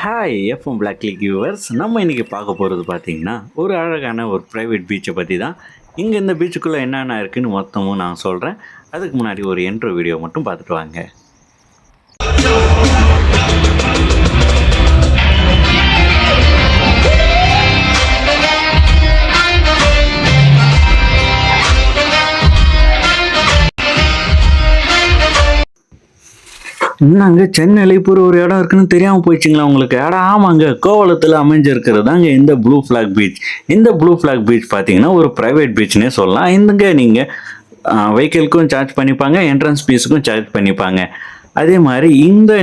Hi FM black click viewers. நம்ம இன்றைக்கி பார்க்க போகிறது பார்த்திங்கன்னா ஒரு அழகான ஒரு ப்ரைவேட் பீச்சை பற்றி தான். இங்கே இந்த பீச்சுக்குள்ளே என்னென்ன இருக்குதுன்னு மொத்தமும் நான் சொல்கிறேன். அதுக்கு முன்னாடி ஒரு இன்ட்ரோ வீடியோ மட்டும் பார்த்துட்டு வாங்க. என்னங்க சென்னையில் இப்போ ஒரு இடம் இருக்குன்னு தெரியாமல் போயிடுச்சிங்களா உங்களுக்கு? இடம் ஆமாங்க, கோவளத்தில் அமைஞ்சிருக்கிறது தாங்க இந்த ப்ளூ ஃப்ளாக் பீச். இந்த ப்ளூ ஃப்ளாக் பீச் பார்த்தீங்கன்னா ஒரு ப்ரைவேட் பீச்னே சொல்லலாம். இங்கே நீங்கள் வெஹிக்கிள்க்கும் சார்ஜ் பண்ணிப்பாங்க, என்ட்ரன்ஸ் ஃபீஸுக்கும் சார்ஜ் பண்ணிப்பாங்க. அதே மாதிரி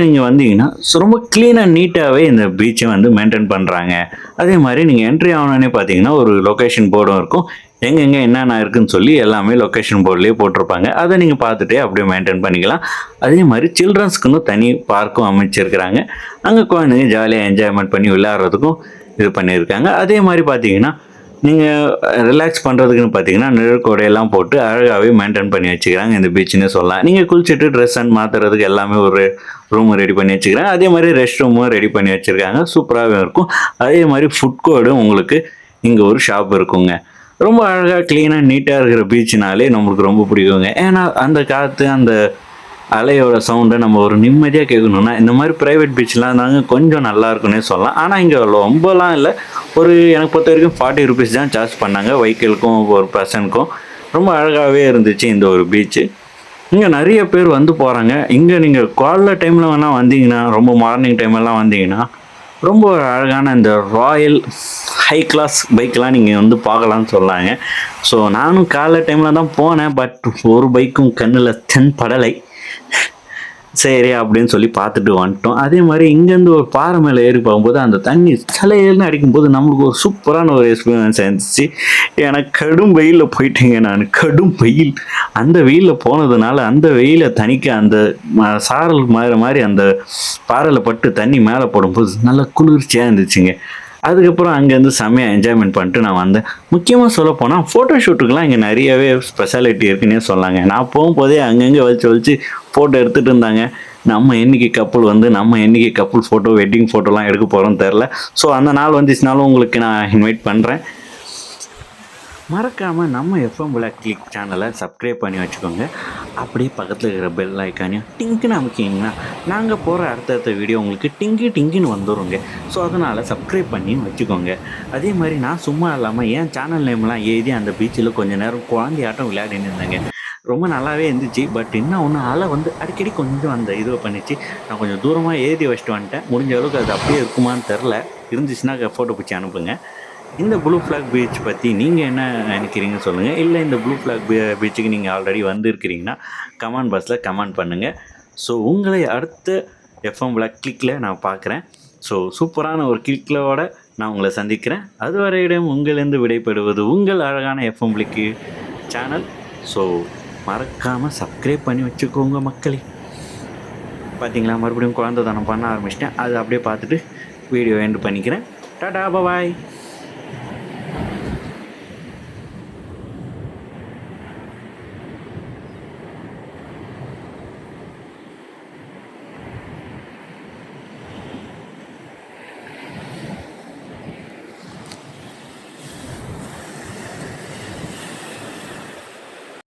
நீங்கள் வந்தீங்கன்னா ரொம்ப க்ளீனாக நீட்டாகவே இந்த பீச்சை மெயின்டைன் பண்ணுறாங்க. அதே மாதிரி நீங்கள் என்ட்ரி ஆகணுன்னே பார்த்தீங்கன்னா ஒரு லொக்கேஷன் போர்டும் இருக்கும். எங்கெங்கே என்னென்ன இருக்குதுன்னு சொல்லி எல்லாமே லொக்கேஷன் போர்ட்லேயே போட்டிருப்பாங்க. அதை நீங்கள் பார்த்துட்டே அப்படியே மெயின்டைன் பண்ணிக்கலாம். அதே மாதிரி சில்ட்ரன்ஸ்க்குன்னு தனி பார்க்கும் அமைச்சிருக்கிறாங்க. அங்கே குழந்தைங்க ஜாலியாக என்ஜாய்மெண்ட் பண்ணி விளையாடுறதுக்கும் இது பண்ணியிருக்காங்க. அதே மாதிரி பார்த்தீங்கன்னா நீங்கள் ரிலாக்ஸ் பண்ணுறதுக்குன்னு பார்த்தீங்கன்னா நிழற்கோடையெல்லாம் போட்டு அழகாகவே மெயின்டைன் பண்ணி வச்சுக்கிறாங்க இந்த பீச்சுன்னு சொல்லலாம். நீங்கள் குளிச்சுட்டு ட்ரெஸ் அண்ட் மாற்றுறதுக்கு எல்லாமே ஒரு ரூம் ரெடி பண்ணி வச்சுக்கிறாங்க. அதே மாதிரி ரெஸ்ட் ரூமும் ரெடி பண்ணி வச்சுருக்காங்க. சூப்பராகவே இருக்கும். அதே மாதிரி ஃபுட் கோர்டும் உங்களுக்கு இங்கே ஒரு ஷாப் இருக்குங்க. ரொம்ப அழகாக க்ளீனாக நீட்டாக இருக்கிற பீச்சுனாலே நம்மளுக்கு ரொம்ப பிடிக்குங்க. ஏன்னா அந்த காற்று அந்த அலையோட சவுண்டை நம்ம ஒரு நிம்மதியாக கேட்கணுன்னா இந்த மாதிரி ப்ரைவேட் பீச்லாம் தாங்க கொஞ்சம் நல்லா இருக்குன்னே சொல்லலாம். ஆனால் இங்கே ரொம்பலாம் இல்லை, ஒரு எனக்கு பொறுத்த வரைக்கும் 40 ருபீஸ் தான் சார்ஜ் பண்ணாங்க வெஹிக்கிளுக்கும் ஒரு பர்சனுக்கும். ரொம்ப அழகாகவே இருந்துச்சு இந்த ஒரு பீச்சு. இங்கே நிறைய பேர் போகிறாங்க. இங்கே நீங்கள் காலைல டைமில் வேணால் வந்தீங்கன்னா, ரொம்ப மார்னிங் டைம்லாம் வந்தீங்கன்னா ரொம்ப அழகான இந்த ராயல் ஹை கிளாஸ் பைக்கெலாம் நீங்கள் பார்க்கலான்னு சொல்லாங்க. ஸோ நானும் காலைல டைமில் தான் போனேன். பட் ஒரு பைக்கும் கண்ணில் தென்படலை. சரி அப்படின்னு சொல்லி பார்த்துட்டு வந்துட்டோம். அதே மாதிரி இங்கேருந்து ஒரு பாறை மேலே ஏறி போகும்போது அந்த தண்ணி தலையில்னு அடிக்கும்போது நம்மளுக்கு ஒரு சூப்பரான ஒரு எக்ஸ்பீரியன்ஸ் இருந்துச்சு. எனக்கு கடும் வெயிலில் போயிட்டேங்க. நான் கடும் வெயில், அந்த வெயிலில் போனதுனால அந்த வெயிலை தணிக்க அந்த சாரல் மாதிரி அந்த பாறையில் பட்டு தண்ணி மேலே போடும்போது நல்லா குளிர்ச்சியாக இருந்துச்சுங்க. அதுக்கப்புறம் அங்கேருந்து செம்மையாக என்ஜாய்மெண்ட் பண்ணிட்டு நான் வந்தேன். முக்கியமாக சொல்ல போனால் ஃபோட்டோ ஷூட்டுக்கெலாம் இங்கே நிறையவே ஸ்பெஷாலிட்டி இருக்குன்னே சொன்னாங்க. நான் போகும்போதே அங்கங்கே வச்சு ஃபோட்டோ எடுத்துகிட்டு இருந்தாங்க. நம்ம என்றைக்கு கப்புள் ஃபோட்டோ வெட்டிங் ஃபோட்டோலாம் எடுக்க போகிறோன்னு தெரில. ஸோ அந்த நாள் வந்துச்சுனாலும் உங்களுக்கு நான் இன்வைட் பண்ணுறேன். மறக்காமல் நம்ம எஃப்எம் பிளாக் கிளிக் சேனலை சப்ஸ்கிரைப் பண்ணி வச்சுக்கோங்க. அப்படியே பக்கத்தில் இருக்கிற பெல் ஐக்கானையும் டிங்குன்னு அமைக்கிங்கன்னா நாங்கள் போகிற அடுத்தடுத்த வீடியோ உங்களுக்கு டிங்குன்னு வந்துடுங்க. ஸோ அதனால் சப்ஸ்கிரைப் பண்ணி வச்சுக்கோங்க. அதே மாதிரி நான் சும்மா இல்லாமல் என் சேனல் நேம்லாம் எழுதி அந்த பீச்சில் கொஞ்சம் நேரம் குழந்தையாட்டம் விளையாடின்னு இருந்தேங்க. ரொம்ப நல்லாவே இருந்துச்சு. பட் இன்னும் ஒன்று அலை அடிக்கடி கொஞ்சம் அந்த இதுவை பண்ணிச்சு. நான் கொஞ்சம் தூரமாக எழுதி வச்சுட்டு வந்துட்டேன். முடிஞ்ச அளவுக்கு அது அப்படியே இருக்குமான்னு தெரில. இருந்துச்சுன்னா ஃபோட்டோ பிடிச்சி அனுப்புங்க. இந்த ப்ளூ ஃப்ளாக் பீச் பற்றி நீங்கள் என்ன நினைக்கிறீங்கன்னு சொல்லுங்கள். இல்லை இந்த ப்ளூ ஃப்ளாக் பீச்சுக்கு நீங்கள் ஆல்ரெடி வந்திருக்கிறீங்கன்னா கமெண்ட் பாக்ஸில் கமெண்ட் பண்ணுங்கள். ஸோ உங்களை அடுத்த எஃப்எம் பிளாக் கிளிக்கில் நான் பார்க்குறேன். ஸோ சூப்பரான ஒரு கிளிக்கோட நான் உங்களை சந்திக்கிறேன். அதுவரையிடம் உங்களிருந்து விடைபெறுவது உங்கள் அழகான எஃப்எம் பிளாக் சேனல். ஸோ மறக்காமல் சப்ஸ்கிரைப் பண்ணி வச்சுக்கோங்க மக்களே. பார்த்தீங்களா, மறுபடியும் குழந்தை தானம் பண்ண ஆரம்பிச்சிட்டேன். அது அப்படியே பார்த்துட்டு வீடியோ எண்ட் பண்ணிக்கிறேன். டாடா பாய்.